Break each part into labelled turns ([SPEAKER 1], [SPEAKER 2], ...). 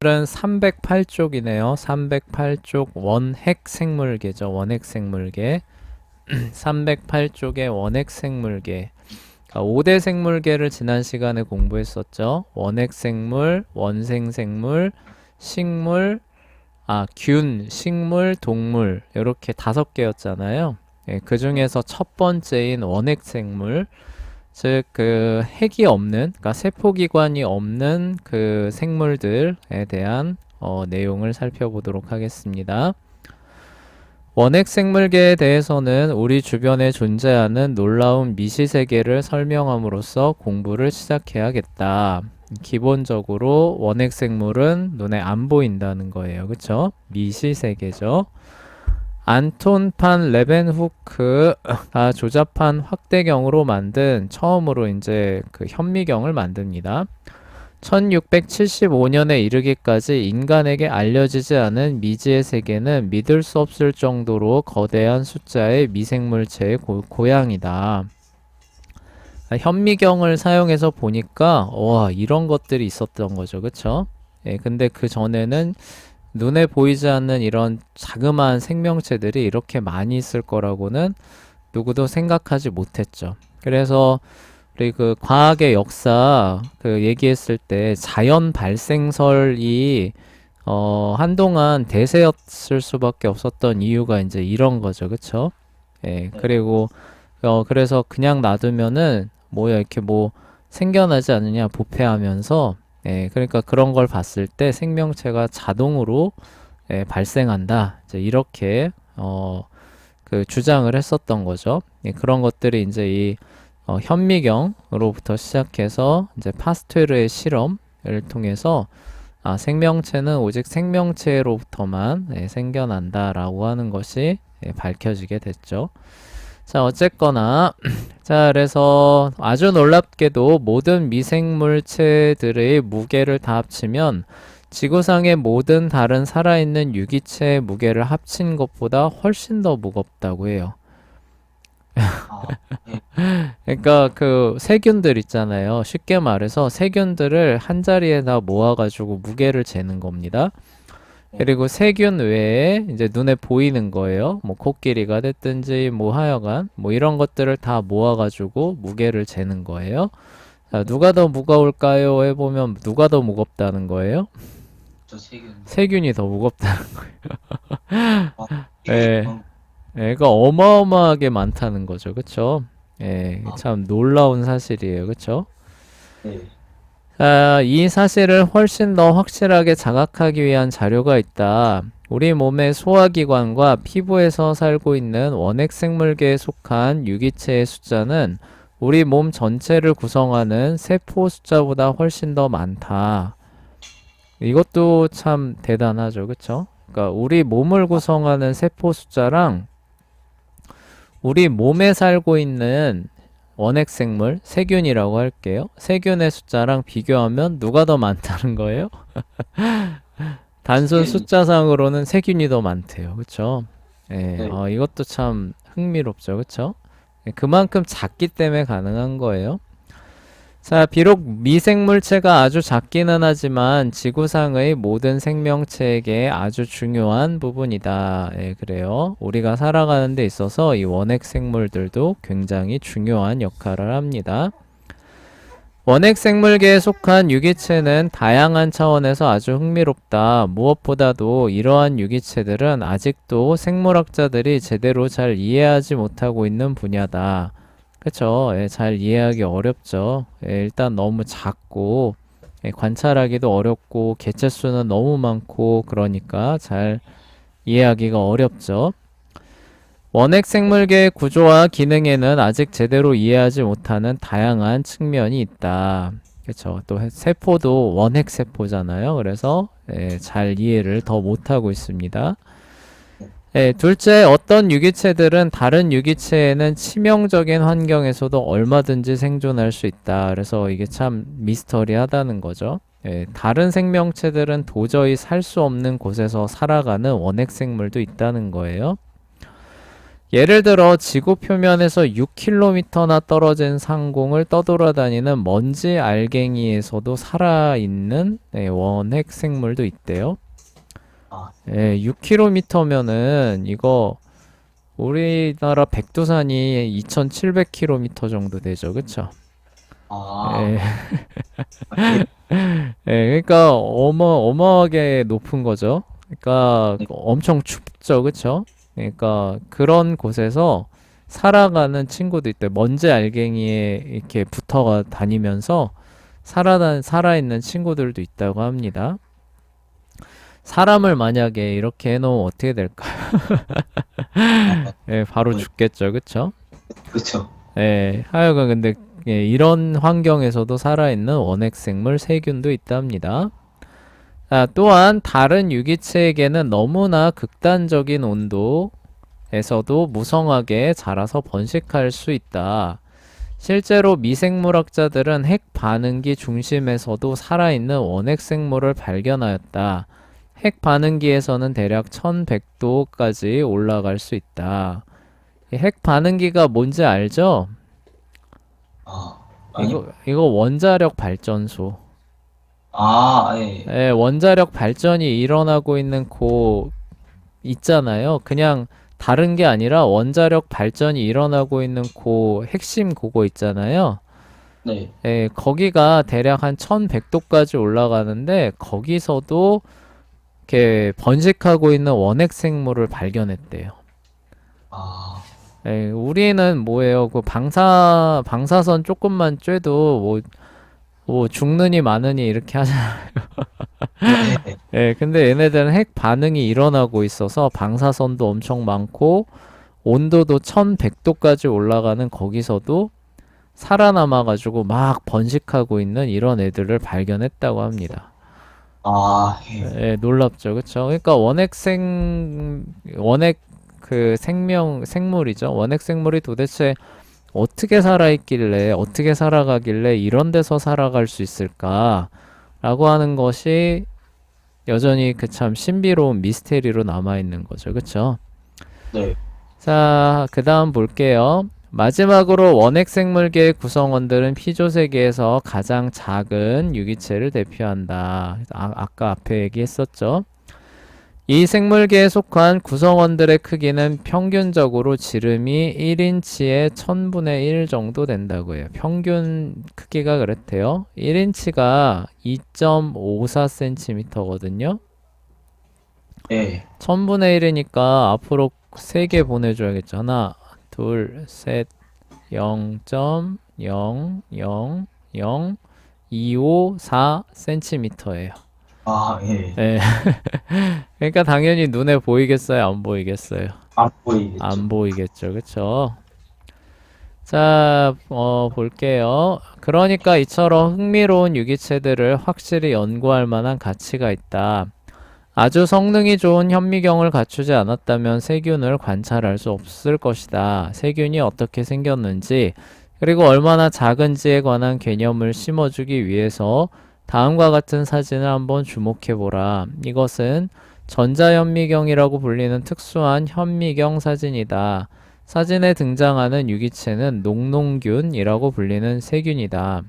[SPEAKER 1] 오늘은 308쪽이네요. 308쪽 원핵 생물계죠. 원핵 생물계. 308쪽의 원핵 생물계. 5대 생물계를 지난 시간에 공부했었죠. 원핵 생물, 원생 생물, 식물, 균, 식물, 동물 이렇게 5개였잖아요. 예, 그 중에서 첫 번째인 원핵 생물, 즉 그 핵이 없는, 그러니까 세포기관이 없는 그 생물들에 대한 내용을 살펴보도록 하겠습니다. 원핵 생물계에 대해서는 우리 주변에 존재하는 놀라운 미시세계를 설명함으로써 공부를 시작해야겠다. 기본적으로 원핵 생물은 눈에 안 보인다는 거예요. 그쵸? 미시세계죠. 안톤 판 레벤후크가 조잡한 확대경으로 만든 처음으로 이제 그 현미경을 만듭니다. 1675년에 이르기까지 인간에게 알려지지 않은 미지의 세계는 믿을 수 없을 정도로 거대한 숫자의 미생물체의 고향이다. 현미경을 사용해서 보니까 와, 이런 것들이 있었던 거죠. 그쵸? 예, 근데 그 전에는 눈에 보이지 않는 이런 자그마한 생명체들이 이렇게 많이 있을 거라고는 누구도 생각하지 못했죠. 그래서 우리 그 과학의 역사 그 얘기했을 때 자연 발생설이 한동안 대세였을 수밖에 없었던 이유가 이제 이런 거죠. 그쵸? 예, 그리고 그래서 그냥 놔두면은 뭐야 이렇게 뭐 생겨나지 않느냐 부패하면서 예, 그러니까 그런 걸 봤을 때 생명체가 자동으로 예, 발생한다. 이제 이렇게 그 주장을 했었던 거죠. 예, 그런 것들이 이제 이 현미경으로부터 시작해서 이제 파스테르의 실험을 통해서 생명체는 오직 생명체로부터만 예, 생겨난다라고 하는 것이 예, 밝혀지게 됐죠. 자, 어쨌거나 자, 그래서 아주 놀랍게도 모든 미생물체들의 무게를 다 합치면 지구상의 모든 다른 살아있는 유기체의 무게를 합친 것보다 훨씬 더 무겁다고 해요.
[SPEAKER 2] 네.
[SPEAKER 1] 그러니까 그 세균들 있잖아요. 쉽게 말해서 세균들을 한 자리에다 모아가지고 무게를 재는 겁니다. 그리고 세균 외에 이제 눈에 보이는 거예요. 뭐 코끼리가 됐든지 뭐 하여간 뭐 이런 것들을 다 모아가지고 무게를 재는 거예요. 자, 누가 더 무거울까요? 해보면 누가 더 무겁다는 거예요?
[SPEAKER 2] 저 세균.
[SPEAKER 1] 세균이 더 무겁다는
[SPEAKER 2] 아,
[SPEAKER 1] 예, 애가 어마어마하게 많다는 거죠. 그쵸? 예, 참 놀라운 사실이에요. 그쵸?
[SPEAKER 2] 네.
[SPEAKER 1] 이 사실을 훨씬 더 확실하게 자각하기 위한 자료가 있다. 우리 몸의 소화기관과 피부에서 살고 있는 원핵 생물계에 속한 유기체의 숫자는 우리 몸 전체를 구성하는 세포 숫자보다 훨씬 더 많다. 이것도 참 대단하죠. 그쵸? 그러니까 우리 몸을 구성하는 세포 숫자랑 우리 몸에 살고 있는 원핵 생물, 세균이라고 할게요. 세균의 숫자랑 비교하면 누가 더 많다는 거예요? 단순
[SPEAKER 2] 세균이.
[SPEAKER 1] 숫자상으로는 세균이 더 많대요. 그쵸? 예,
[SPEAKER 2] 네.
[SPEAKER 1] 이것도 참 흥미롭죠. 그쵸? 예, 그만큼 작기 때문에 가능한 거예요. 자, 비록 미생물체가 아주 작기는 하지만 지구상의 모든 생명체에게 아주 중요한 부분이다. 예, 그래요. 우리가 살아가는 데 있어서 이 원핵 생물들도 굉장히 중요한 역할을 합니다. 원핵 생물계에 속한 유기체는 다양한 차원에서 아주 흥미롭다. 무엇보다도 이러한 유기체들은 아직도 생물학자들이 제대로 잘 이해하지 못하고 있는 분야다. 그쵸? 예, 잘 이해하기 어렵죠. 예, 일단 너무 작고, 예, 관찰하기도 어렵고, 개체 수는 너무 많고, 그러니까 잘 이해하기가 어렵죠. 원핵 생물계의 구조와 기능에는 아직 제대로 이해하지 못하는 다양한 측면이 있다. 그쵸? 또 세포도 원핵 세포잖아요. 그래서 예, 잘 이해를 더 못하고 있습니다. 예, 둘째, 어떤 유기체들은 다른 유기체에는 치명적인 환경에서도 얼마든지 생존할 수 있다. 그래서 이게 참 미스터리하다는 거죠. 예, 다른 생명체들은 도저히 살 수 없는 곳에서 살아가는 원핵 생물도 있다는 거예요. 예를 들어 지구 표면에서 6km나 떨어진 상공을 떠돌아다니는 먼지 알갱이에서도 살아있는 원핵 생물도 있대요.
[SPEAKER 2] 아,
[SPEAKER 1] 6km면은 이거 우리나라 백두산이 2700km 정도 되죠. 그쵸?
[SPEAKER 2] 아,
[SPEAKER 1] 예, 그러니까 어마어마하게 높은 거죠. 그러니까
[SPEAKER 2] 네.
[SPEAKER 1] 엄청 춥죠. 그쵸? 그러니까 그런 곳에서 살아가는 친구도 있대. 먼지 알갱이에 이렇게 붙어가 다니면서 살아있는 친구들도 있다고 합니다. 사람을 만약에 이렇게 해놓으면 어떻게 될까?
[SPEAKER 2] 아,
[SPEAKER 1] 예, 바로
[SPEAKER 2] 뭐,
[SPEAKER 1] 죽겠죠. 그쵸?
[SPEAKER 2] 그쵸.
[SPEAKER 1] 예, 하여간 근데 이런 환경에서도 살아있는 원핵생물 세균도 있답니다. 또한 다른 유기체에게는 너무나 극단적인 온도에서도 무성하게 자라서 번식할 수 있다. 실제로 미생물학자들은 핵 반응기 중심에서도 살아있는 원핵생물을 발견하였다. 핵 반응기에서는 대략 1100도까지 올라갈 수 있다. 이 핵 반응기가 뭔지 알죠?
[SPEAKER 2] 아, 아니요.
[SPEAKER 1] 이거 원자력 발전소.
[SPEAKER 2] 아, 예.
[SPEAKER 1] 원자력 발전이 일어나고 있는 곳 있잖아요. 그냥 다른 게 아니라 원자력 발전이 일어나고 있는 핵심 그거 있잖아요.
[SPEAKER 2] 네.
[SPEAKER 1] 거기가 대략 한 1100도까지 올라가는데 거기서도 이렇게 번식하고 있는 원핵 생물을 발견했대요.
[SPEAKER 2] 아,
[SPEAKER 1] 우리는 뭐예요? 그 방사선 조금만 쬐도 뭐 죽느니 마느니 이렇게 하잖아요.
[SPEAKER 2] 네.
[SPEAKER 1] 근데 얘네들은 핵 반응이 일어나고 있어서 방사선도 엄청 많고 온도도 1100도까지 올라가는 거기서도 살아남아가지고 막 번식하고 있는 이런 애들을 발견했다고 합니다.
[SPEAKER 2] 아, 예.
[SPEAKER 1] 놀랍죠, 그쵸? 그러니까 원핵 그 생물이죠. 원핵 생물이 도대체 어떻게 살아있길래, 어떻게 살아가길래 이런 데서 살아갈 수 있을까? 라고 하는 것이 여전히 그 참 신비로운 미스테리로 남아있는 거죠. 그쵸?
[SPEAKER 2] 네.
[SPEAKER 1] 자, 그 다음 볼게요. 마지막으로 원핵 생물계의 구성원들은 피조세계에서 가장 작은 유기체를 대표한다. 아까 앞에 얘기했었죠. 이 생물계에 속한 구성원들의 크기는 평균적으로 지름이 1인치의 1000분의 1 정도 된다고 해요. 평균 크기가 그렇대요. 1인치가 2.54cm거든요.
[SPEAKER 2] 예.
[SPEAKER 1] 1000분의 1이니까 앞으로 3개 보내줘야겠죠. 하나, 둘, 셋, 0.0002544cm예요.
[SPEAKER 2] 아, 예.
[SPEAKER 1] 예. 그러니까 당연히 눈에 보이겠어요? 안 보이겠어요?
[SPEAKER 2] 안 보이겠죠.
[SPEAKER 1] 안 보이겠죠. 그쵸? 자, 볼게요. 그러니까 이처럼 흥미로운 유기체들을 확실히 연구할 만한 가치가 있다. 아주 성능이 좋은 현미경을 갖추지 않았다면 세균을 관찰할 수 없을 것이다. 세균이 어떻게 생겼는지, 그리고 얼마나 작은지에 관한 개념을 심어주기 위해서 다음과 같은 사진을 한번 주목해보라. 이것은 전자현미경이라고 불리는 특수한 현미경 사진이다. 사진에 등장하는 유기체는 녹농균이라고 불리는 세균이다.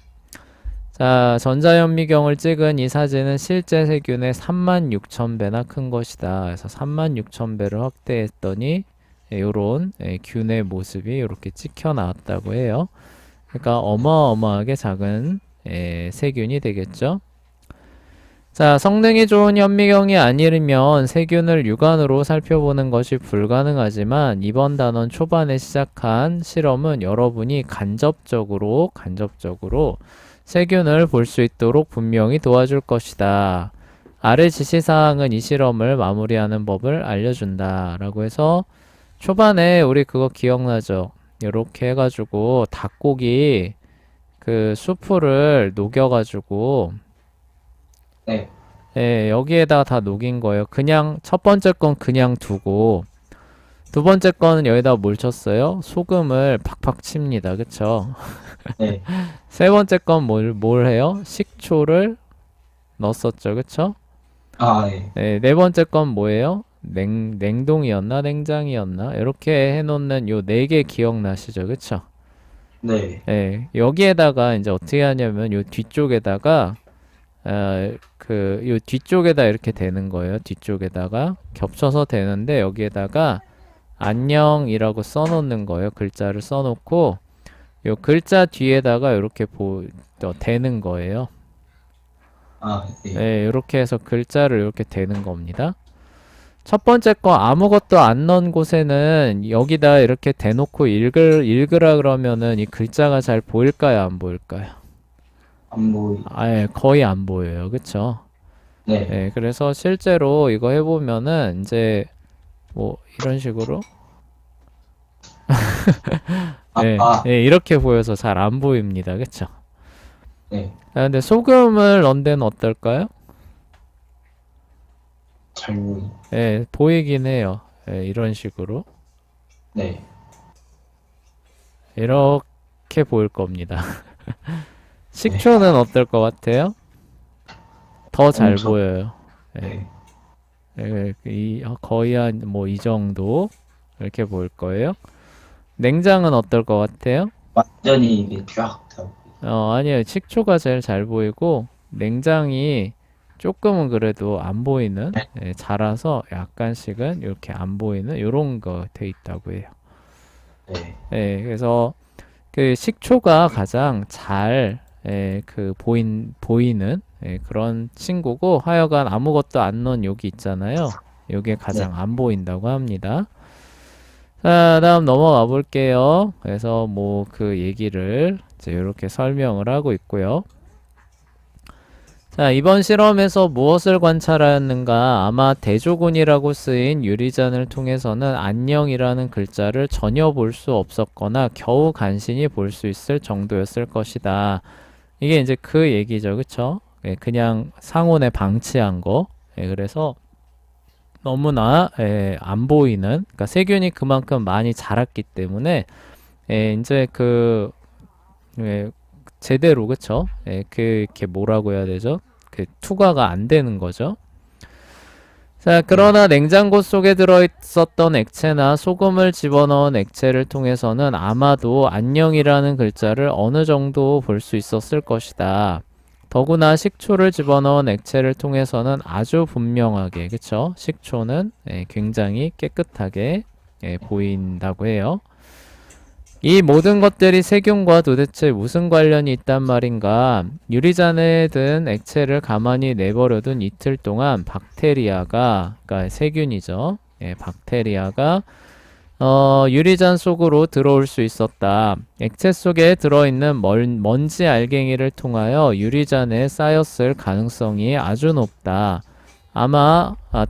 [SPEAKER 1] 자, 전자현미경을 찍은 이 사진은 실제 세균의 36,000배나 큰 것이다. 그래서 36,000배를 확대했더니 요런 균의 모습이 이렇게 찍혀 나왔다고 해요. 그러니까 어마어마하게 작은 세균이 되겠죠. 자, 성능이 좋은 현미경이 아니면 세균을 육안으로 살펴보는 것이 불가능하지만 이번 단원 초반에 시작한 실험은 여러분이 간접적으로 세균을 볼 수 있도록 분명히 도와줄 것이다. 아래 지시사항은 이 실험을 마무리하는 법을 알려준다. 라고 해서 초반에 우리 그거 기억나죠? 이렇게 해가지고 닭고기 그 수프를 녹여가지고
[SPEAKER 2] 네.
[SPEAKER 1] 여기에다가 다 녹인 거예요. 그냥 첫 번째 건 그냥 두고 두 번째 거는 여기다 뭘 쳤어요? 소금을 팍팍 칩니다. 그쵸?
[SPEAKER 2] 네.
[SPEAKER 1] 세 번째 건 뭘 해요? 식초를 넣었었죠. 그쵸?
[SPEAKER 2] 아, 예.
[SPEAKER 1] 네 번째 건 뭐예요? 냉동이었나 냉장이었나 이렇게 해놓는 요 네 개 기억나시죠? 그쵸?
[SPEAKER 2] 네.
[SPEAKER 1] 예, 여기에다가 이제 어떻게 하냐면 요 뒤쪽에다가 요 뒤쪽에다 이렇게 되는 거예요. 뒤쪽에다가 겹쳐서 되는데 여기에다가 안녕이라고 써놓는 거예요. 글자를 써놓고 요 글자 뒤에다가 이렇게 대는 거예요.
[SPEAKER 2] 아, 네.
[SPEAKER 1] 예, 이렇게 해서 글자를 이렇게 대는 겁니다. 첫 번째 거 아무것도 안 넣은 곳에는 여기다 이렇게 대놓고 읽으라 그러면은 이 글자가 잘 보일까요? 안 보일까요?
[SPEAKER 2] 안 보이.
[SPEAKER 1] 아예 거의 안 보여요. 그쵸?
[SPEAKER 2] 네.
[SPEAKER 1] 예, 그래서 실제로 이거 해보면은 이제 뭐 이런 식으로
[SPEAKER 2] 아,
[SPEAKER 1] 예,
[SPEAKER 2] 아,
[SPEAKER 1] 예, 이렇게 보여서 잘 안 보입니다. 그쵸?
[SPEAKER 2] 네.
[SPEAKER 1] 근데 소금을 넣은 데는 어떨까요?
[SPEAKER 2] 잘 보이.
[SPEAKER 1] 예, 보이긴 해요. 예, 이런 식으로.
[SPEAKER 2] 네.
[SPEAKER 1] 이렇게 보일 겁니다.
[SPEAKER 2] 네.
[SPEAKER 1] 식초는 어떨 것 같아요? 더 잘
[SPEAKER 2] 엄청.
[SPEAKER 1] 보여요. 예,
[SPEAKER 2] 네.
[SPEAKER 1] 거의 한 뭐 이 정도 이렇게 보일 거예요. 냉장은 어떨 것 같아요?
[SPEAKER 2] 완전히 이게 쫙 다.
[SPEAKER 1] 아니요. 식초가 제일 잘 보이고 냉장이 조금은 그래도 안 보이는 예, 자라서 약간씩은 이렇게 안 보이는 이런 거 돼 있다고 해요.
[SPEAKER 2] 네.
[SPEAKER 1] 예, 그래서 그 식초가 가장 잘 보이는 그런 친구고 하여간 아무것도 안 넣은 여기 있잖아요. 요게 가장 안 보인다고 합니다. 자, 다음 넘어가 볼게요. 그래서 뭐 그 얘기를 이제 이렇게 설명을 하고 있고요. 자, 이번 실험에서 무엇을 관찰하였는가? 아마 대조군이라고 쓰인 유리잔을 통해서는 안녕이라는 글자를 전혀 볼 수 없었거나 겨우 간신히 볼 수 있을 정도였을 것이다. 이게 이제 그 얘기죠. 그쵸? 예, 그냥 상온에 방치한 거. 예, 그래서 너무나 안 보이는, 그러니까 세균이 그만큼 많이 자랐기 때문에 이제 예, 제대로 그쵸? 이렇게 뭐라고 해야 되죠? 그 투과가 안 되는 거죠. 자, 그러나 냉장고 속에 들어있었던 액체나 소금을 집어넣은 액체를 통해서는 아마도 안녕이라는 글자를 어느 정도 볼 수 있었을 것이다. 더구나 식초를 집어넣은 액체를 통해서는 아주 분명하게, 그쵸? 식초는 굉장히 깨끗하게 보인다고 해요. 이 모든 것들이 세균과 도대체 무슨 관련이 있단 말인가? 유리잔에 든 액체를 가만히 내버려둔 이틀 동안 박테리아가, 그러니까 세균이죠. 박테리아가 유리잔 속으로 들어올 수 있었다. 액체 속에 들어있는 먼지 알갱이를 통하여 유리잔에 쌓였을 가능성이 아주 높다.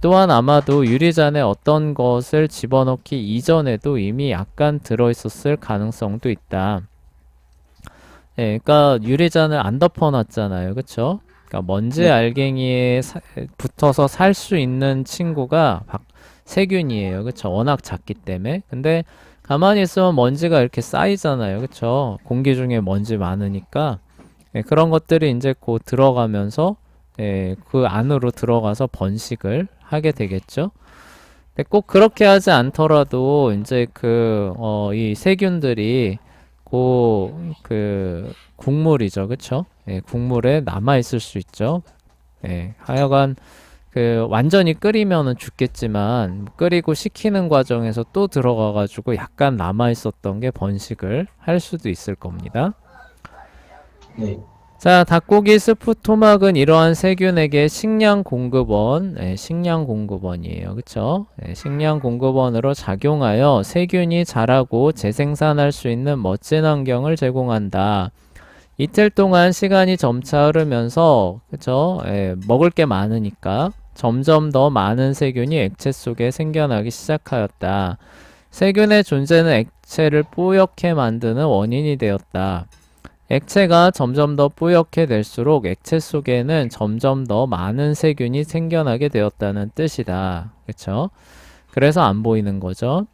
[SPEAKER 1] 또한 아마도 유리잔에 어떤 것을 집어넣기 이전에도 이미 약간 들어있었을 가능성도 있다. 그러니까 유리잔을 안 덮어놨잖아요. 그쵸? 그러니까 먼지
[SPEAKER 2] 네.
[SPEAKER 1] 알갱이에 붙어서 살 수 있는 친구가 세균이에요. 그쵸? 워낙 작기 때문에. 근데 가만히 있으면 먼지가 이렇게 쌓이잖아요. 그쵸? 공기 중에 먼지 많으니까. 그런 것들이 이제 곧 들어가면서 그 안으로 들어가서 번식을 하게 되겠죠. 근데 꼭 그렇게 하지 않더라도 이제 이 세균들이 국물이죠. 그쵸? 국물에 남아 있을 수 있죠. 하여간 완전히 끓이면은 죽겠지만 끓이고 식히는 과정에서 또 들어가 가지고 약간 남아 있었던 게 번식을 할 수도 있을 겁니다.
[SPEAKER 2] 네.
[SPEAKER 1] 자, 닭고기 스프 토막은 이러한 세균에게 식량 공급원이에요. 그쵸? 식량 공급원으로 작용하여 세균이 자라고 재생산할 수 있는 멋진 환경을 제공한다. 이틀 동안 시간이 점차 흐르면서, 그쵸? 먹을 게 많으니까 점점 더 많은 세균이 액체 속에 생겨나기 시작하였다. 세균의 존재는 액체를 뿌옇게 만드는 원인이 되었다. 액체가 점점 더 뿌옇게 될수록 액체 속에는 점점 더 많은 세균이 생겨나게 되었다는 뜻이다. 그쵸? 그래서 안 보이는 거죠.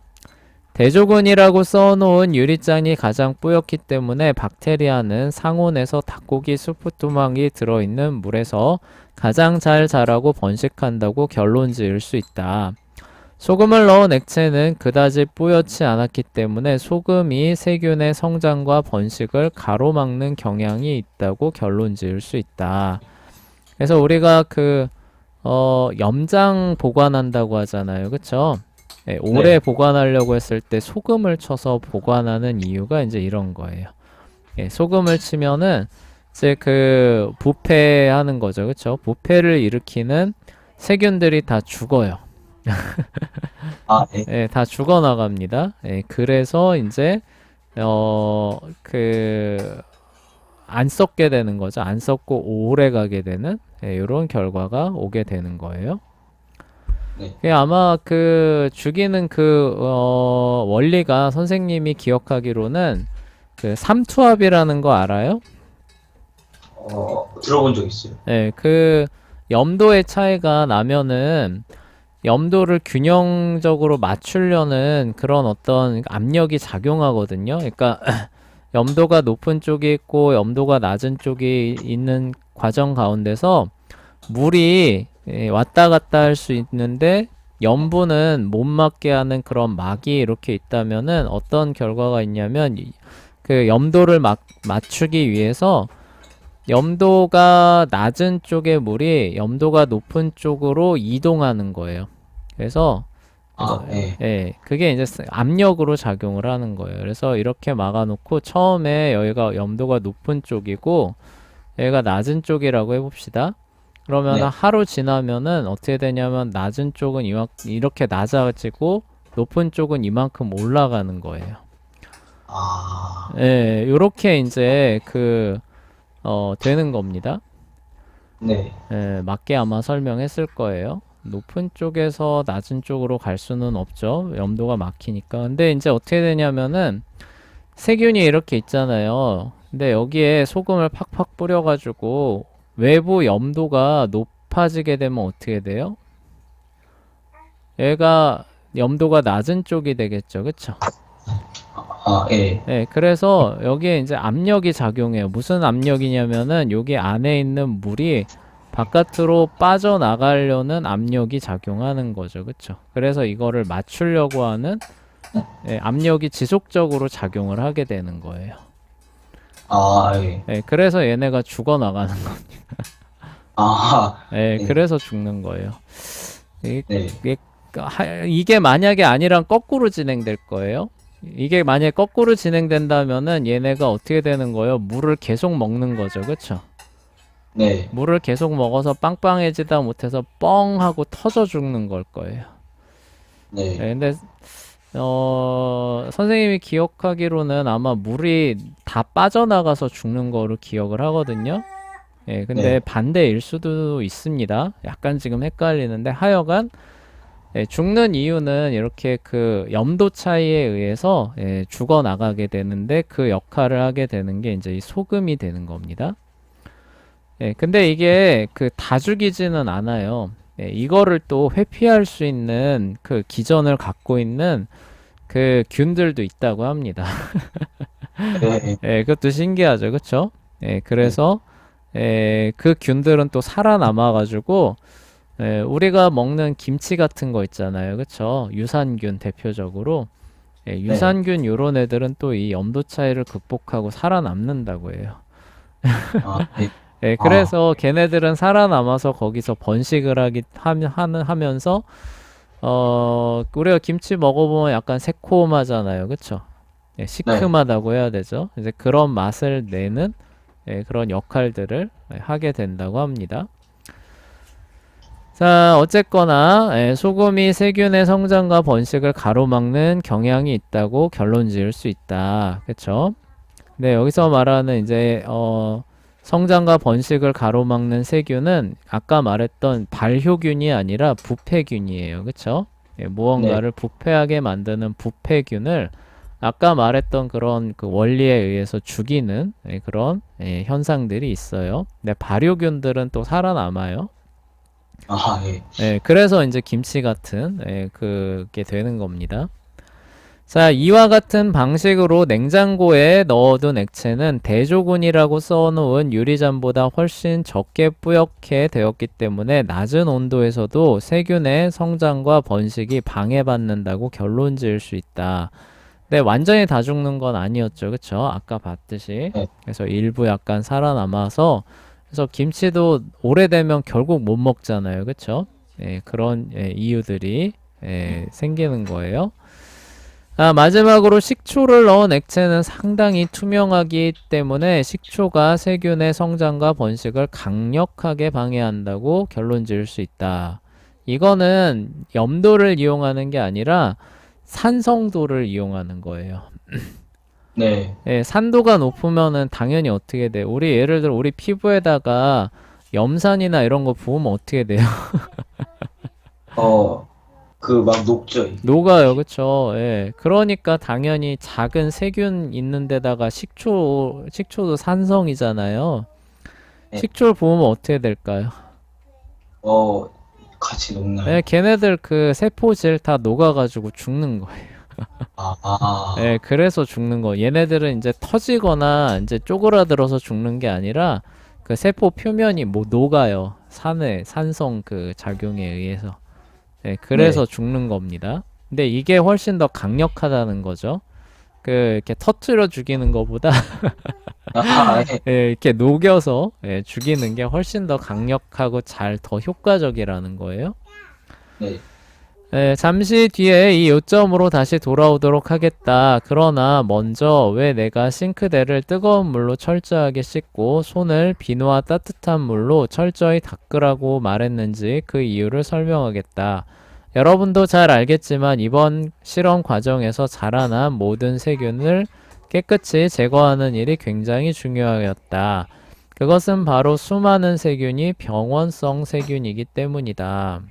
[SPEAKER 1] 대조군이라고 써놓은 유리잔이 가장 뿌옇기 때문에 박테리아는 상온에서 닭고기 수프 토막이 들어있는 물에서 가장 잘 자라고 번식한다고 결론 지을 수 있다. 소금을 넣은 액체는 그다지 뿌옇지 않았기 때문에 소금이 세균의 성장과 번식을 가로막는 경향이 있다고 결론 지을 수 있다. 그래서 우리가 염장 보관한다고 하잖아요. 그쵸? 예, 오래
[SPEAKER 2] 네.
[SPEAKER 1] 보관하려고 했을 때 소금을 쳐서 보관하는 이유가 이제 이런 거예요. 예, 소금을 치면은 이제 부패하는 거죠. 그쵸? 부패를 일으키는 세균들이 다 죽어요.
[SPEAKER 2] 아, 네.
[SPEAKER 1] 예, 다 죽어나갑니다. 예, 그래서 이제, 어, 그, 안 썩게 되는 거죠. 안 썩고 오래 가게 되는, 예, 이런 결과가 오게 되는 거예요.
[SPEAKER 2] 네.
[SPEAKER 1] 예, 아마 죽이는 원리가 선생님이 기억하기로는 삼투압이라는 거 알아요?
[SPEAKER 2] 들어본 적 있어요.
[SPEAKER 1] 예, 염도의 차이가 나면은 염도를 균형적으로 맞추려는 그런 어떤 압력이 작용하거든요. 그러니까 염도가 높은 쪽이 있고 염도가 낮은 쪽이 있는 과정 가운데서 물이 왔다 갔다 할 수 있는데 염분은 못 맞게 하는 그런 막이 이렇게 있다면은 어떤 결과가 있냐면 염도를 맞추기 위해서 염도가 낮은 쪽의 물이 염도가 높은 쪽으로 이동하는 거예요. 그래서
[SPEAKER 2] 아, 네.
[SPEAKER 1] 예, 그게 이제 압력으로 작용을 하는 거예요. 그래서 이렇게 막아놓고 처음에 여기가 염도가 높은 쪽이고 여기가 낮은 쪽이라고 해봅시다. 그러면
[SPEAKER 2] 네.
[SPEAKER 1] 하루 지나면은 어떻게 되냐면 낮은 쪽은 이렇게 낮아지고 높은 쪽은 이만큼 올라가는 거예요.
[SPEAKER 2] 아,
[SPEAKER 1] 예, 요렇게 이제 되는 겁니다.
[SPEAKER 2] 네.
[SPEAKER 1] 예, 맞게 아마 설명했을 거예요. 높은 쪽에서 낮은 쪽으로 갈 수는 없죠. 염도가 막히니까. 근데 이제 어떻게 되냐면은 세균이 이렇게 있잖아요. 근데 여기에 소금을 팍팍 뿌려가지고 외부 염도가 높아지게 되면 어떻게 돼요? 얘가 염도가 낮은 쪽이 되겠죠. 그쵸?
[SPEAKER 2] 아, 예.
[SPEAKER 1] 네, 그래서 여기에 이제 압력이 작용해요. 무슨 압력이냐면은 여기 안에 있는 물이 바깥으로 빠져나가려는 압력이 작용하는 거죠. 그쵸? 그래서 이거를 맞추려고 하는 압력이 지속적으로 작용을 하게 되는 거예요.
[SPEAKER 2] 아, 예.
[SPEAKER 1] 그래서 얘네가 죽어나가는 거.
[SPEAKER 2] 아, 네.
[SPEAKER 1] 그래서 죽는 거예요. 이-
[SPEAKER 2] 네.
[SPEAKER 1] 이게 만약에 아니란 거꾸로 진행될 거예요. 이게 만약에 거꾸로 진행된다면은 얘네가 어떻게 되는 거예요? 물을 계속 먹는 거죠. 그쵸?
[SPEAKER 2] 네.
[SPEAKER 1] 물을 계속 먹어서 빵빵해지다 못해서 뻥 하고 터져 죽는 걸 거예요.
[SPEAKER 2] 네.
[SPEAKER 1] 근데 선생님이 기억하기로는 아마 물이 다 빠져나가서 죽는 거로 기억을 하거든요. 근데
[SPEAKER 2] 네.
[SPEAKER 1] 반대일 수도 있습니다. 약간 지금 헷갈리는데 하여간 죽는 이유는 이렇게 염도 차이에 의해서 죽어나가게 되는데 그 역할을 하게 되는 게 이제 이 소금이 되는 겁니다. 근데 이게 다 죽이지는 않아요. 이거를 또 회피할 수 있는 기전을 갖고 있는 균들도 있다고 합니다.
[SPEAKER 2] 네.
[SPEAKER 1] 그것도 신기하죠, 그쵸?
[SPEAKER 2] 네.
[SPEAKER 1] 그래서 그 균들은 또 살아남아가지고 우리가 먹는 김치 같은 거 있잖아요, 그쵸? 유산균 대표적으로 유산균 요런 애들은 또 이 염도 차이를 극복하고 살아남는다고 해요.
[SPEAKER 2] 아, 네. 아,
[SPEAKER 1] 그래서 걔네들은 살아남아서 거기서 번식을 하면서 우리가 김치 먹어보면 약간 새콤하잖아요, 그쵸?
[SPEAKER 2] 네.
[SPEAKER 1] 시큼하다고 해야 되죠. 이제 그런 맛을 내는 그런 역할들을 하게 된다고 합니다. 자, 어쨌거나 소금이 세균의 성장과 번식을 가로막는 경향이 있다고 결론 지을 수 있다. 그쵸? 네, 여기서 말하는 이제 성장과 번식을 가로막는 세균은 아까 말했던 발효균이 아니라 부패균이에요. 그쵸?
[SPEAKER 2] 네.
[SPEAKER 1] 무언가를 부패하게 만드는 부패균을 아까 말했던 그런 원리에 의해서 죽이는 그런 현상들이 있어요. 근데 발효균들은 또 살아남아요.
[SPEAKER 2] 아, 예.
[SPEAKER 1] 그래서 이제 김치 같은 그게 되는 겁니다. 자, 이와 같은 방식으로 냉장고에 넣어둔 액체는 대조군이라고 써놓은 유리잔보다 훨씬 적게 뿌옇게 되었기 때문에 낮은 온도에서도 세균의 성장과 번식이 방해받는다고 결론 지을 수 있다. 네, 완전히 다 죽는 건 아니었죠. 그쵸? 아까 봤듯이.
[SPEAKER 2] 네.
[SPEAKER 1] 그래서 일부 약간 살아남아서, 그래서 김치도 오래되면 결국 못 먹잖아요. 그쵸? 예, 그런 이유들이 생기는 거예요. 아, 마지막으로 식초를 넣은 액체는 상당히 투명하기 때문에 식초가 세균의 성장과 번식을 강력하게 방해한다고 결론 지을 수 있다. 이거는 염도를 이용하는 게 아니라 산성도를 이용하는 거예요.
[SPEAKER 2] 네.
[SPEAKER 1] 예, 산도가 높으면은 당연히 어떻게 돼? 우리 예를 들어 우리 피부에다가 염산이나 이런 거 부으면 어떻게 돼요?
[SPEAKER 2] 어, 그 막 녹죠, 이게.
[SPEAKER 1] 녹아요, 그쵸? 예. 그러니까 당연히 작은 세균 있는 데다가 식초도 산성이잖아요.
[SPEAKER 2] 네.
[SPEAKER 1] 식초를 부으면 어떻게 될까요?
[SPEAKER 2] 어, 같이
[SPEAKER 1] 예,
[SPEAKER 2] 녹나요?
[SPEAKER 1] 걔네들 그 세포질 다 녹아가지고 죽는 거예요. 예, 그래서 죽는 거. 얘네들은 이제 터지거나 이제 쪼그라들어서 죽는 게 아니라 그 세포 표면이 뭐 녹아요. 산성 그 작용에 의해서. 네,
[SPEAKER 2] 네.
[SPEAKER 1] 그래서 죽는 겁니다. 근데 이게 훨씬 더 강력하다는 거죠. 그, 이렇게 터트려 죽이는 것보다,
[SPEAKER 2] 예.
[SPEAKER 1] 예, 이렇게 녹여서, 예, 죽이는 게 훨씬 더 강력하고 더 효과적이라는 거예요.
[SPEAKER 2] 네.
[SPEAKER 1] 예, 잠시 뒤에 이 요점으로 다시 돌아오도록 하겠다. 그러나 먼저 왜 내가 싱크대를 뜨거운 물로 철저하게 씻고 손을 비누와 따뜻한 물로 철저히 닦으라고 말했는지 그 이유를 설명하겠다. 여러분도 잘 알겠지만 이번 실험 과정에서 자라난 모든 세균을 깨끗이 제거하는 일이 굉장히 중요하였다. 그것은 바로 수많은 세균이 병원성 세균이기 때문이다.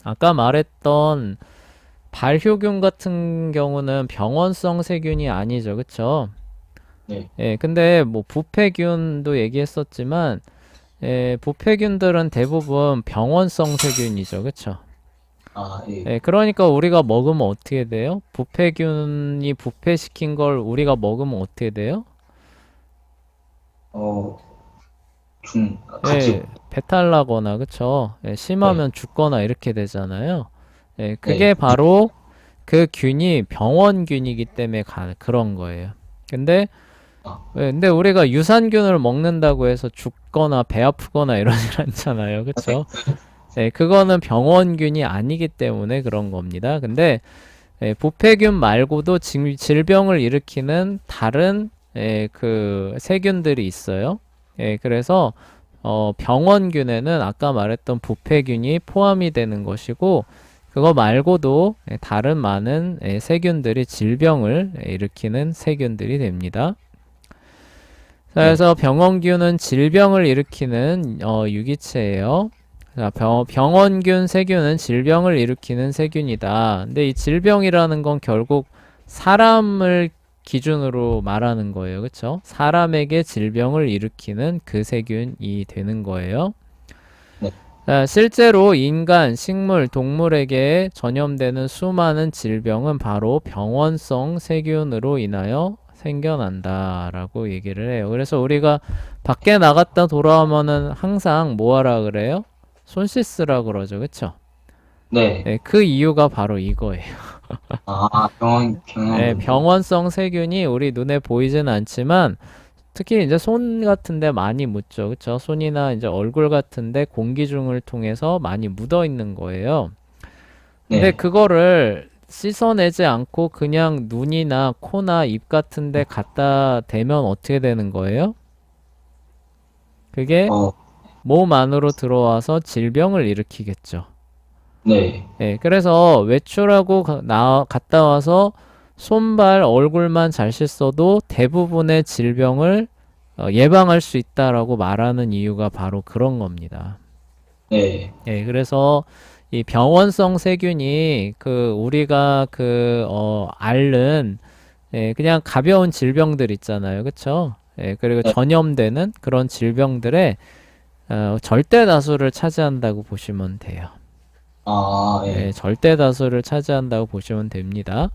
[SPEAKER 1] 아까 말했던 발효균 같은 경우는 병원성 세균이 아니죠. 그쵸?
[SPEAKER 2] 네.
[SPEAKER 1] 예, 근데 뭐 부패균도 얘기했었지만, 예, 부패균들은 대부분 병원성 세균이죠. 그쵸?
[SPEAKER 2] 예.
[SPEAKER 1] 예, 그러니까 우리가 먹으면 어떻게 돼요? 부패균이 부패시킨 걸 우리가 먹으면 어떻게 돼요?
[SPEAKER 2] 어,
[SPEAKER 1] 예,
[SPEAKER 2] 같이,
[SPEAKER 1] 배탈 나거나, 그쵸? 예,
[SPEAKER 2] 네.
[SPEAKER 1] 심하면 죽거나 이렇게 되잖아요. 예,
[SPEAKER 2] 네.
[SPEAKER 1] 그게 바로 그 균이 병원균이기 때문에 그런 거예요. 근데,
[SPEAKER 2] 아,
[SPEAKER 1] 근데 우리가 유산균을 먹는다고 해서 죽거나 배 아프거나 이러질 않잖아요.
[SPEAKER 2] 네.
[SPEAKER 1] 그쵸? 예, 그거는 병원균이 아니기 때문에 그런 겁니다. 근데, 부패균 말고도 질병을 일으키는 다른, 그 세균들이 있어요. 그래서, 병원균에는 아까 말했던 부패균이 포함이 되는 것이고, 그거 말고도 다른 많은 세균들이 질병을 일으키는 세균들이 됩니다. 자,
[SPEAKER 2] 네.
[SPEAKER 1] 그래서 병원균은 질병을 일으키는 유기체예요. 자, 병원균 세균은 질병을 일으키는 세균이다. 근데 이 질병이라는 건 결국 사람을 기준으로 말하는 거예요. 그쵸? 사람에게 질병을 일으키는 그 세균이 되는 거예요.
[SPEAKER 2] 네.
[SPEAKER 1] 실제로 인간, 식물, 동물에게 전염되는 수많은 질병은 바로 병원성 세균으로 인하여 생겨난다라고 얘기를 해요. 그래서 우리가 밖에 나갔다 돌아오면은 항상 뭐 하라 그래요? 손 씻으라 그러죠. 그쵸?
[SPEAKER 2] 네.
[SPEAKER 1] 네, 그 이유가 바로 이거예요. 네,
[SPEAKER 2] 병원,
[SPEAKER 1] 병원성 세균이 우리 눈에 보이진 않지만 특히 이제 손 같은데 많이 묻죠. 그쵸? 손이나 이제 얼굴 같은데 공기중을 통해서 많이 묻어 있는 거예요. 근데
[SPEAKER 2] 네.
[SPEAKER 1] 그거를 씻어내지 않고 그냥 눈이나 코나 입 같은데 갖다 대면 어떻게 되는 거예요? 그게
[SPEAKER 2] 어,
[SPEAKER 1] 몸 안으로 들어와서 질병을 일으키겠죠.
[SPEAKER 2] 네.
[SPEAKER 1] 그래서 외출하고 갔다 와서 손발, 얼굴만 잘 씻어도 대부분의 질병을 예방할 수 있다라고 말하는 이유가 바로 그런 겁니다.
[SPEAKER 2] 네.
[SPEAKER 1] 그래서 이 병원성 세균이 그 우리가 앓는 그냥 가벼운 질병들 있잖아요. 그쵸? 그리고
[SPEAKER 2] 네.
[SPEAKER 1] 전염되는 그런 질병들의 절대 다수를 차지한다고 보시면 돼요.
[SPEAKER 2] 예.
[SPEAKER 1] 절대 다수를 차지한다고 보시면 됩니다.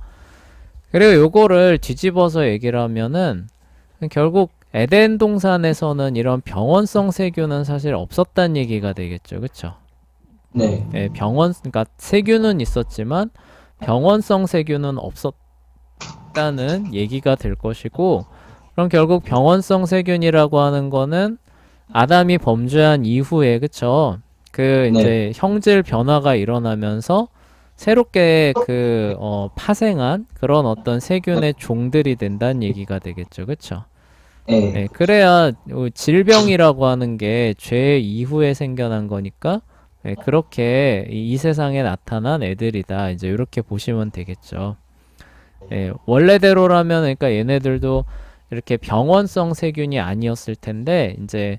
[SPEAKER 1] 그리고 요거를 뒤집어서 얘기를 하면은 결국 에덴 동산에서는 이런 병원성 세균은 사실 없었단 얘기가 되겠죠. 그쵸?
[SPEAKER 2] 네.
[SPEAKER 1] 예, 그러니까 세균은 있었지만 병원성 세균은 없었다는 얘기가 될 것이고, 그럼 결국 병원성 세균이라고 하는 거는 아담이 범죄한 이후에, 그쵸? 그
[SPEAKER 2] 네.
[SPEAKER 1] 이제 형질 변화가 일어나면서 새롭게 파생한 그런 어떤 세균의 종들이 된다는 얘기가 되겠죠. 그쵸?
[SPEAKER 2] 네.
[SPEAKER 1] 예, 그래야 질병이라고 하는 게 죄 이후에 생겨난 거니까, 예, 그렇게 이 세상에 나타난 애들이다. 이제 이렇게 보시면 되겠죠. 예, 원래대로라면 그러니까 얘네들도 이렇게 병원성 세균이 아니었을 텐데 이제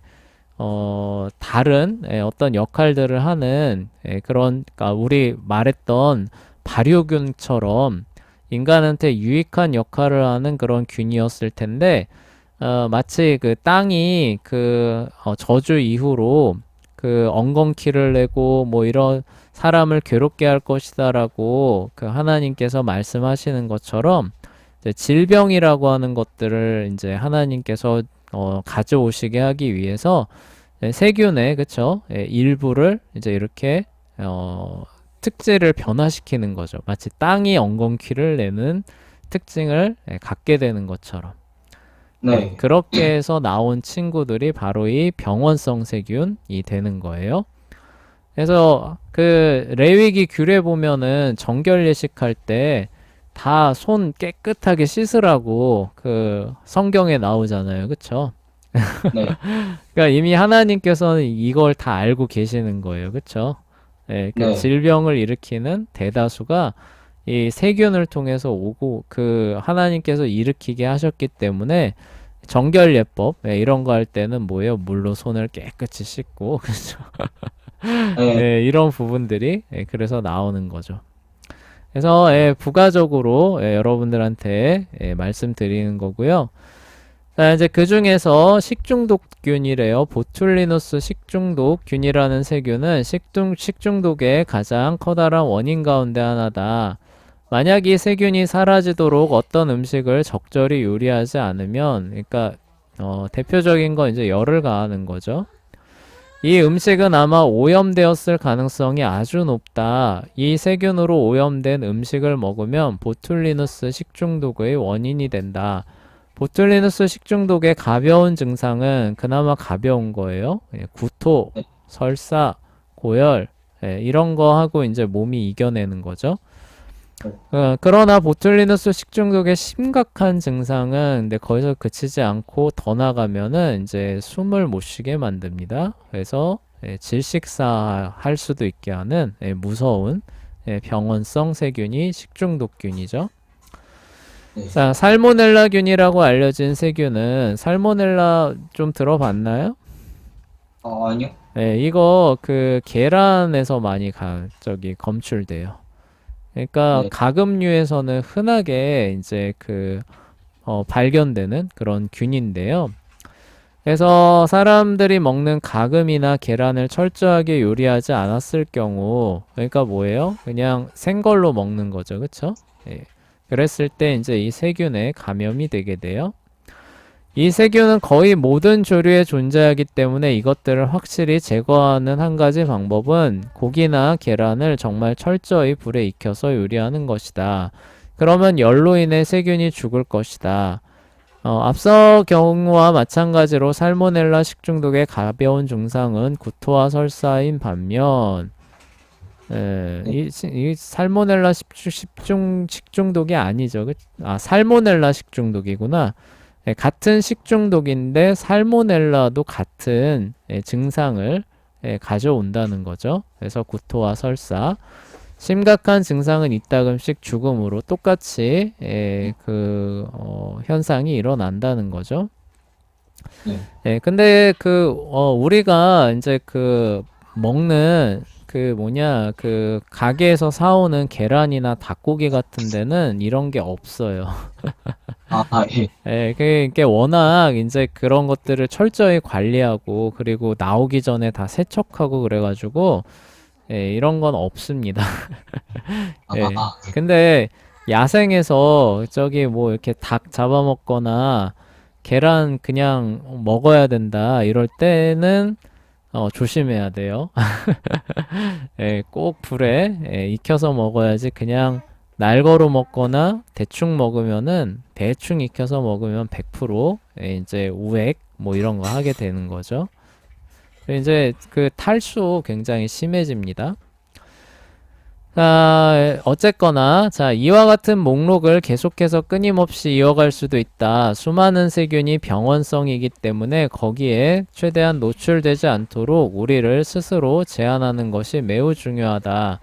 [SPEAKER 1] 다른 어떤 역할들을 하는 그러니까 우리 말했던 발효균처럼 인간한테 유익한 역할을 하는 그런 균이었을 텐데 마치 그 땅이 저주 이후로 그 엉겅퀴를 내고 뭐 이런 사람을 괴롭게 할 것이다라고 그 하나님께서 말씀하시는 것처럼 이제 질병이라고 하는 것들을 이제 하나님께서 가져오시게 하기 위해서 세균의 그쵸? 일부를 이제 이렇게 특질을 변화시키는 거죠. 마치 땅이 엉겅퀴를 내는 특징을 갖게 되는 것처럼.
[SPEAKER 2] 네.
[SPEAKER 1] 그렇게 해서 나온 친구들이 바로 이 병원성 세균이 되는 거예요. 그래서 그 레위기 규례 보면은 정결 예식할 때 다 손 깨끗하게 씻으라고 그 성경에 나오잖아요. 그쵸?
[SPEAKER 2] 네.
[SPEAKER 1] 그러니까 이미 하나님께서는 이걸 다 알고 계시는 거예요. 그쵸? 예, 그
[SPEAKER 2] 네.
[SPEAKER 1] 질병을 일으키는 대다수가 이 세균을 통해서 오고 그 하나님께서 일으키게 하셨기 때문에 정결예법 이런 거 할 때는 뭐예요? 물로 손을 깨끗이 씻고 그죠?
[SPEAKER 2] 네.
[SPEAKER 1] 예, 이런 부분들이 그래서 나오는 거죠. 그래서 부가적으로 여러분들한테 말씀드리는 거고요. 자, 이제 그 중에서 식중독균이래요. 보툴리누스 식중독균이라는 세균은 식중독의 가장 커다란 원인 가운데 하나다. 만약 이 세균이 사라지도록 어떤 음식을 적절히 요리하지 않으면, 그러니까 대표적인 건 이제 열을 가하는 거죠. 이 음식은 아마 오염되었을 가능성이 아주 높다. 이 세균으로 오염된 음식을 먹으면 보툴리누스 식중독의 원인이 된다. 보툴리누스 식중독의 가벼운 증상은 그나마 가벼운 거예요. 구토,
[SPEAKER 2] 네.
[SPEAKER 1] 설사, 고열, 이런 거 하고 이제 몸이 이겨내는 거죠. 그러나 보툴리누스 식중독의 심각한 증상은 근데 거기서 그치지 않고 더 나가면은 이제 숨을 못 쉬게 만듭니다. 그래서 질식사할 수도 있게 하는 무서운 병원성 세균이 식중독균이죠.
[SPEAKER 2] 네.
[SPEAKER 1] 자, 살모넬라균이라고 알려진 세균은 살모넬라 좀 들어봤나요?
[SPEAKER 2] 아니요.
[SPEAKER 1] 네, 이거 그 계란에서 많이 검출돼요. 그러니까
[SPEAKER 2] 네.
[SPEAKER 1] 가금류에서는 흔하게 이제 발견되는 그런 균인데요. 그래서 사람들이 먹는 가금이나 계란을 철저하게 요리하지 않았을 경우, 그러니까 뭐예요? 그냥 생걸로 먹는 거죠. 그쵸? 예. 그랬을 때 이제 이 세균에 감염이 되게 돼요. 이 세균은 거의 모든 조류에 존재하기 때문에 이것들을 확실히 제거하는 한 가지 방법은 고기나 계란을 정말 철저히 불에 익혀서 요리하는 것이다. 그러면 열로 인해 세균이 죽을 것이다. 앞서 경우와 마찬가지로 살모넬라 식중독의 가벼운 증상은 구토와 설사인 반면 이 살모넬라 식중독이 아니죠. 살모넬라 식중독이구나. 같은 식중독인데 살모넬라도 같은 증상을 가져온다는 거죠. 그래서 구토와 설사, 심각한 증상은 이따금씩 죽음으로 똑같이 현상이 일어난다는 거죠. 근데 우리가 이제 먹는 가게에서 사오는 계란이나 닭고기 같은 데는 이런 게 없어요.
[SPEAKER 2] 예.
[SPEAKER 1] 그게 워낙 이제 그런 것들을 철저히 관리하고 그리고 나오기 전에 다 세척하고 그래가지고 이런 건 없습니다.
[SPEAKER 2] 아,
[SPEAKER 1] 예. 근데 야생에서 저기 뭐 이렇게 닭 잡아먹거나 계란 그냥 먹어야 된다. 이럴 때는 조심해야 돼요. 예, 꼭 불에 익혀서 먹어야지 그냥 날거로 먹거나 대충 먹으면은 대충 익혀서 먹으면 100% 이제 우액 뭐 이런 거 하게 되는 거죠. 그리고 이제 그 탈수 굉장히 심해집니다. 자, 어쨌거나, 자, 이와 같은 목록을 계속해서 끊임없이 이어갈 수도 있다. 수많은 세균이 병원성이기 때문에 거기에 최대한 노출되지 않도록 우리를 스스로 제한하는 것이 매우 중요하다.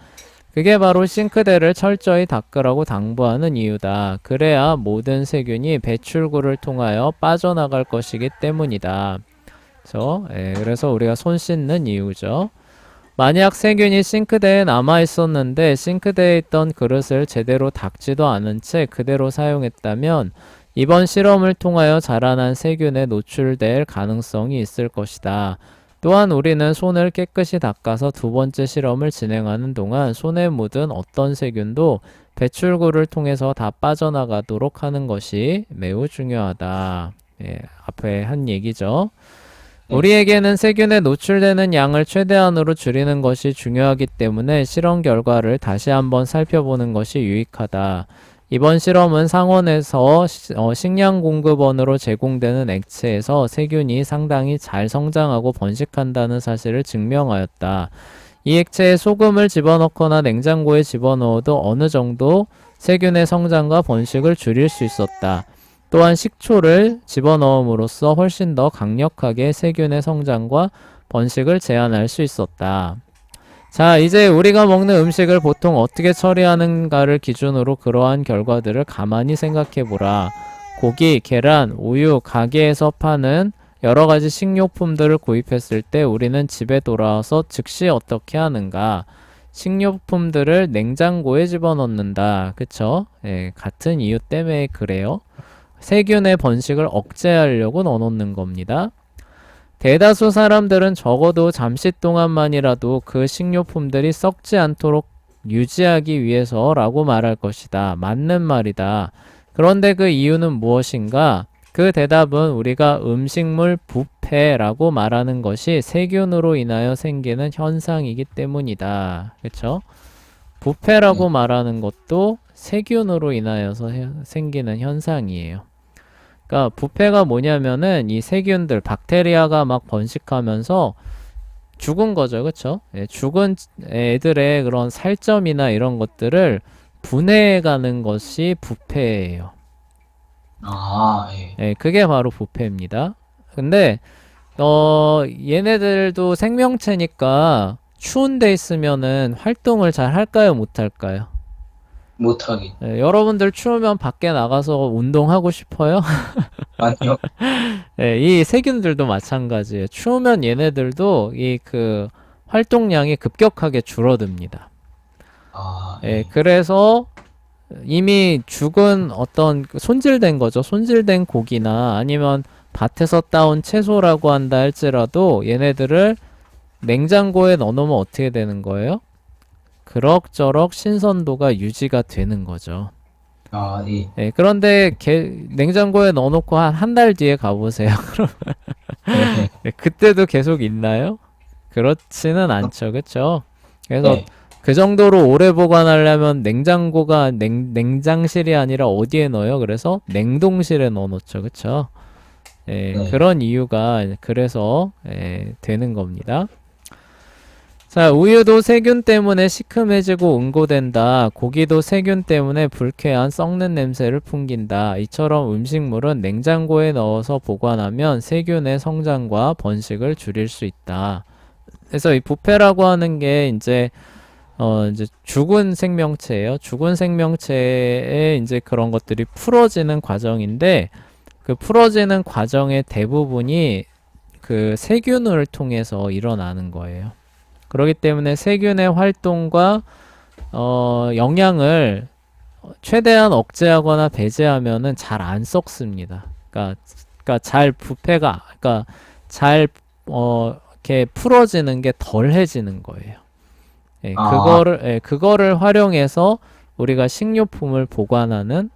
[SPEAKER 1] 그게 바로 싱크대를 철저히 닦으라고 당부하는 이유다. 그래야 모든 세균이 배출구를 통하여 빠져나갈 것이기 때문이다. 그래서 우리가 손 씻는 이유죠. 만약 세균이 싱크대에 남아 있었는데 싱크대에 있던 그릇을 제대로 닦지도 않은 채 그대로 사용했다면 이번 실험을 통하여 자라난 세균에 노출될 가능성이 있을 것이다. 또한 우리는 손을 깨끗이 닦아서 두 번째 실험을 진행하는 동안 손에 묻은 어떤 세균도 배출구를 통해서 다 빠져나가도록 하는 것이 매우 중요하다. 앞에 한 얘기죠.
[SPEAKER 2] 네.
[SPEAKER 1] 우리에게는 세균에 노출되는 양을 최대한으로 줄이는 것이 중요하기 때문에 실험 결과를 다시 한번 살펴보는 것이 유익하다. 이번 실험은 상온에서 식량 공급원으로 제공되는 액체에서 세균이 상당히 잘 성장하고 번식한다는 사실을 증명하였다. 이 액체에 소금을 집어넣거나 냉장고에 집어넣어도 어느 정도 세균의 성장과 번식을 줄일 수 있었다. 또한 식초를 집어넣음으로써 훨씬 더 강력하게 세균의 성장과 번식을 제한할 수 있었다. 자, 이제 우리가 먹는 음식을 보통 어떻게 처리하는가를 기준으로 그러한 결과들을 가만히 생각해 보라. 고기, 계란, 우유, 가게에서 파는 여러 가지 식료품들을 구입했을 때 우리는 집에 돌아와서 즉시 어떻게 하는가? 식료품들을 냉장고에 집어넣는다. 그쵸? 같은 이유 때문에 그래요. 세균의 번식을 억제하려고 넣어놓는 겁니다. 대다수 사람들은 적어도 잠시 동안만이라도 그 식료품들이 썩지 않도록 유지하기 위해서라고 말할 것이다. 맞는 말이다. 그런데 그 이유는 무엇인가? 그 대답은 우리가 음식물 부패라고 말하는 것이 세균으로 인하여 생기는 현상이기 때문이다. 그쵸? 부패라고 말하는 것도 세균으로 인하여서 생기는 현상이에요. 그러니까 부패가 뭐냐면은 이 세균들, 박테리아가 막 번식하면서 죽은 거죠. 그쵸? 죽은 애들의 그런 살점이나 이런 것들을 분해해가는 것이 부패예요. 그게 바로 부패입니다. 근데 얘네들도 생명체니까 추운 데 있으면은 활동을 잘 할까요? 못 할까요?
[SPEAKER 2] 못하게.
[SPEAKER 1] 여러분들 추우면 밖에 나가서 운동하고 싶어요?
[SPEAKER 2] 아니요.
[SPEAKER 1] 이 세균들도 마찬가지예요. 추우면 얘네들도 이 그 활동량이 급격하게 줄어듭니다. 그래서 이미 죽은 어떤 손질된 거죠. 손질된 고기나 아니면 밭에서 따온 채소라고 한다 할지라도 얘네들을 냉장고에 넣어놓으면 어떻게 되는 거예요? 그럭저럭 신선도가 유지가 되는 거죠. 그런데 냉장고에 넣어놓고 한 달 뒤에 가보세요. 그럼 그때도 계속 있나요? 그렇지는 않죠. 그쵸? 그래서 그 정도로 오래 보관하려면 냉장고가 냉장실이 아니라 어디에 넣어요? 그래서 냉동실에 넣어놓죠. 그쵸? 그런 이유가 그래서 되는 겁니다. 자, 우유도 세균 때문에 시큼해지고 응고된다. 고기도 세균 때문에 불쾌한 썩는 냄새를 풍긴다. 이처럼 음식물은 냉장고에 넣어서 보관하면 세균의 성장과 번식을 줄일 수 있다. 그래서 이 부패라고 하는 게 이제 죽은 생명체예요. 죽은 생명체에 이제 그런 것들이 풀어지는 과정인데 그 풀어지는 과정의 대부분이 그 세균을 통해서 일어나는 거예요. 그렇기 때문에 세균의 활동과 영향을 최대한 억제하거나 배제하면은 잘 안 썩습니다. 그러니까 잘 부패가 잘 이렇게 풀어지는 게 덜해지는 거예요. 그거를 활용해서 우리가 식료품을 보관하는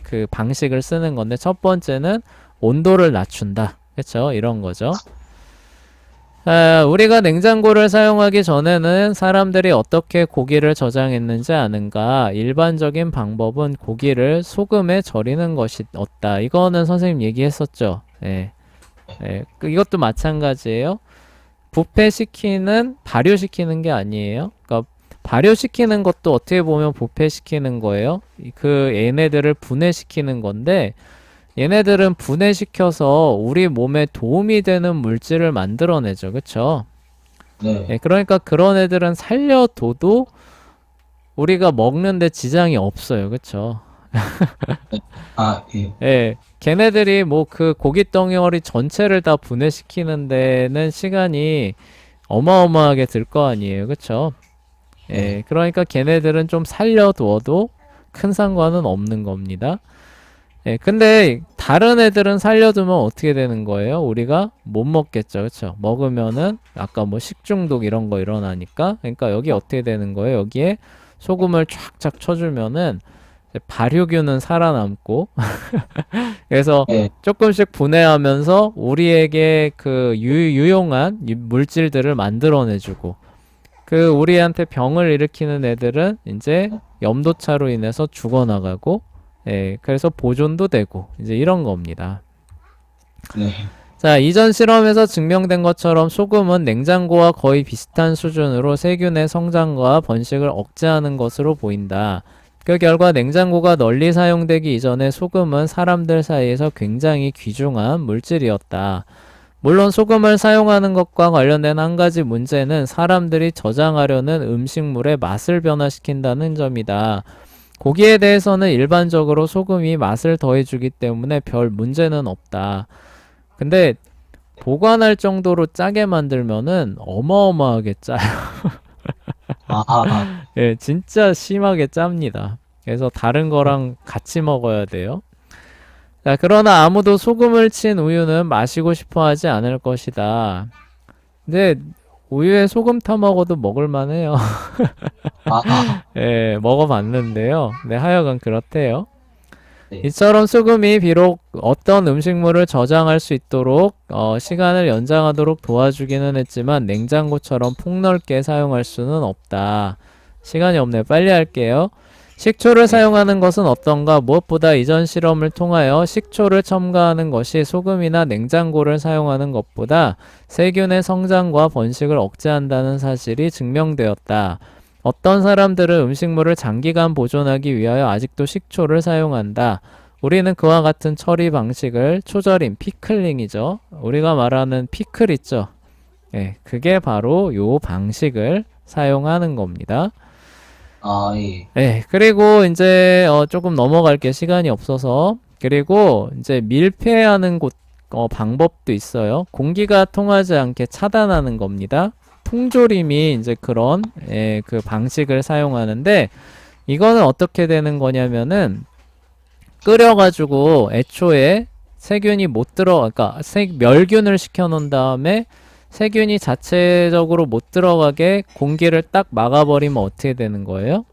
[SPEAKER 1] 그 방식을 쓰는 건데, 첫 번째는 온도를 낮춘다. 그쵸? 이런 거죠. 우리가 냉장고를 사용하기 전에는 사람들이 어떻게 고기를 저장했는지 아는가? 일반적인 방법은 고기를 소금에 절이는 것이 없다. 이거는 선생님 얘기했었죠. 이것도 마찬가지예요. 부패시키는, 발효시키는 게 아니에요. 그러니까 발효시키는 것도 어떻게 보면 부패시키는 거예요. 그 얘네들을 분해시키는 건데, 얘네들은 분해시켜서 우리 몸에 도움이 되는 물질을 만들어내죠. 그쵸?
[SPEAKER 2] 네.
[SPEAKER 1] 그러니까 그런 애들은 살려둬도 우리가 먹는데 지장이 없어요. 그쵸?
[SPEAKER 2] 아, 예.
[SPEAKER 1] 걔네들이 뭐 그 고기 덩어리 전체를 다 분해시키는 데는 시간이 어마어마하게 들 거 아니에요. 그쵸?
[SPEAKER 2] 네.
[SPEAKER 1] 그러니까 걔네들은 좀 살려두어도 큰 상관은 없는 겁니다. 근데 다른 애들은 살려두면 어떻게 되는 거예요? 우리가 못 먹겠죠. 그쵸? 먹으면은 아까 뭐 식중독 이런 거 일어나니까. 그러니까 여기 어떻게 되는 거예요? 여기에 소금을 쫙쫙 쳐주면은 발효균은 살아남고 그래서
[SPEAKER 2] 네.
[SPEAKER 1] 조금씩 분해하면서 우리에게 그 유용한 물질들을 만들어내주고, 그 우리한테 병을 일으키는 애들은 이제 염도차로 인해서 죽어나가고, 그래서 보존도 되고 이제 이런 겁니다.
[SPEAKER 2] 네.
[SPEAKER 1] 자, 이전 실험에서 증명된 것처럼 소금은 냉장고와 거의 비슷한 수준으로 세균의 성장과 번식을 억제하는 것으로 보인다. 그 결과 냉장고가 널리 사용되기 이전에 소금은 사람들 사이에서 굉장히 귀중한 물질이었다. 물론 소금을 사용하는 것과 관련된 한 가지 문제는 사람들이 저장하려는 음식물의 맛을 변화시킨다는 점이다. 고기에 대해서는 일반적으로 소금이 맛을 더해주기 때문에 별 문제는 없다. 근데 보관할 정도로 짜게 만들면은 어마어마하게 짜요.
[SPEAKER 2] 아,
[SPEAKER 1] 진짜 심하게 짭니다. 그래서 다른 거랑 같이 먹어야 돼요. 자, 그러나 아무도 소금을 친 우유는 마시고 싶어 하지 않을 것이다. 근데 우유에 소금 타 먹어도 먹을만해요.
[SPEAKER 2] 아,
[SPEAKER 1] 먹어봤는데요. 네, 하여간 그렇대요.
[SPEAKER 2] 네.
[SPEAKER 1] 이처럼 소금이 비록 어떤 음식물을 저장할 수 있도록 시간을 연장하도록 도와주기는 했지만 냉장고처럼 폭넓게 사용할 수는 없다. 시간이 없네요. 빨리 할게요. 식초를 사용하는 것은 어떤가? 무엇보다 이전 실험을 통하여 식초를 첨가하는 것이 소금이나 냉장고를 사용하는 것보다 세균의 성장과 번식을 억제한다는 사실이 증명되었다. 어떤 사람들은 음식물을 장기간 보존하기 위하여 아직도 식초를 사용한다. 우리는 그와 같은 처리 방식을 초절임, 피클링이죠. 우리가 말하는 피클 있죠. 그게 바로 요 방식을 사용하는 겁니다.
[SPEAKER 2] 아, 예.
[SPEAKER 1] 그리고 이제 조금 넘어갈게 시간이 없어서. 그리고 이제 밀폐하는 방법도 있어요. 공기가 통하지 않게 차단하는 겁니다. 통조림이 이제 그런 그 방식을 사용하는데, 이거는 어떻게 되는 거냐면은 끓여가지고 애초에 세균이 못 그러니까 멸균을 시켜 놓은 다음에 세균이 자체적으로 못 들어가게 공기를 딱 막아버리면 어떻게 되는 거예요?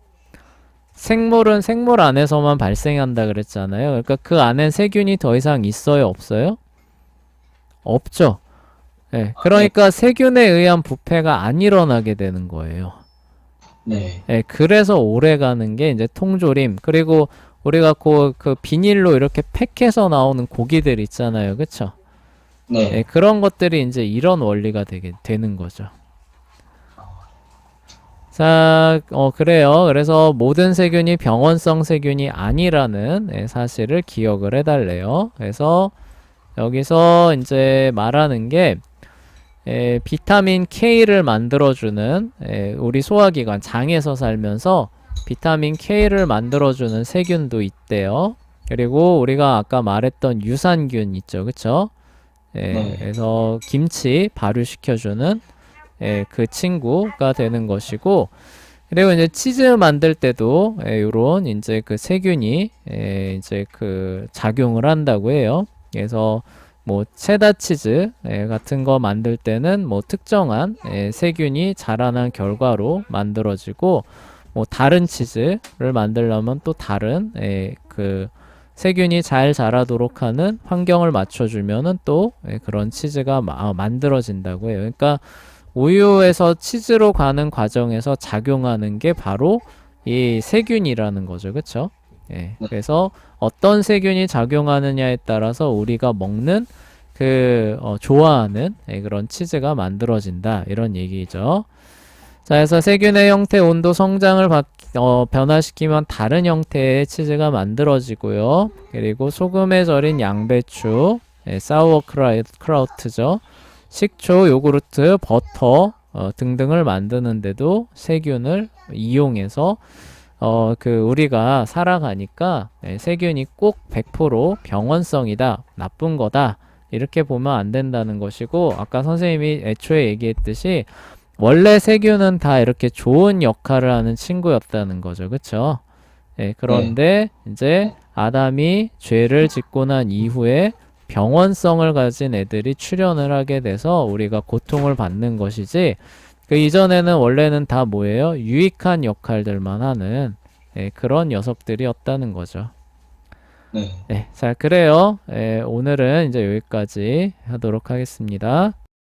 [SPEAKER 1] 생물은 생물 안에서만 발생한다 그랬잖아요. 그러니까 그 안엔 세균이 더 이상 있어요, 없어요? 없죠. 그러니까 세균에 의한 부패가 안 일어나게 되는 거예요.
[SPEAKER 2] 네.
[SPEAKER 1] 그래서 오래 가는 게 이제 통조림. 그리고 우리가 그 비닐로 이렇게 팩해서 나오는 고기들 있잖아요. 그쵸?
[SPEAKER 2] 네.
[SPEAKER 1] 그런 것들이 이제 이런 원리가 되는 거죠. 자, 그래요. 그래서 모든 세균이 병원성 세균이 아니라는 사실을 기억을 해달래요. 그래서 여기서 이제 말하는 게 비타민 K를 만들어주는 우리 소화기관 장에서 살면서 비타민 K를 만들어주는 세균도 있대요. 그리고 우리가 아까 말했던 유산균 있죠, 그쵸?
[SPEAKER 2] 네.
[SPEAKER 1] 그래서 김치 발효시켜주는 그 친구가 되는 것이고, 그리고 이제 치즈 만들 때도 요런 이제 그 세균이 이제 그 작용을 한다고 해요. 그래서 뭐 체다 치즈 같은 거 만들 때는 뭐 특정한 세균이 자라난 결과로 만들어지고, 뭐 다른 치즈를 만들려면 또 다른 그 세균이 잘 자라도록 하는 환경을 맞춰주면은 또 그런 치즈가 만들어진다고 해요. 그러니까 우유에서 치즈로 가는 과정에서 작용하는 게 바로 이 세균이라는 거죠. 그쵸? 예.
[SPEAKER 2] 네.
[SPEAKER 1] 그래서 어떤 세균이 작용하느냐에 따라서 우리가 먹는 좋아하는 그런 치즈가 만들어진다. 이런 얘기죠. 자, 그래서 세균의 형태, 온도, 성장을 변화시키면 다른 형태의 치즈가 만들어지고요. 그리고 소금에 절인 양배추, 사우어크라우트죠. 식초, 요구르트, 버터 등등을 만드는데도 세균을 이용해서 우리가 살아가니까 세균이 꼭 100% 병원성이다, 나쁜 거다 이렇게 보면 안 된다는 것이고, 아까 선생님이 애초에 얘기했듯이 원래 세균은 다 이렇게 좋은 역할을 하는 친구였다는 거죠. 그쵸? 그런데 이제 아담이 죄를 짓고 난 이후에 병원성을 가진 애들이 출현을 하게 돼서 우리가 고통을 받는 것이지, 그 이전에는 원래는 다 뭐예요? 유익한 역할들만 하는 그런 녀석들이었다는 거죠.
[SPEAKER 2] 네.
[SPEAKER 1] 자, 그래요. 오늘은 이제 여기까지 하도록 하겠습니다.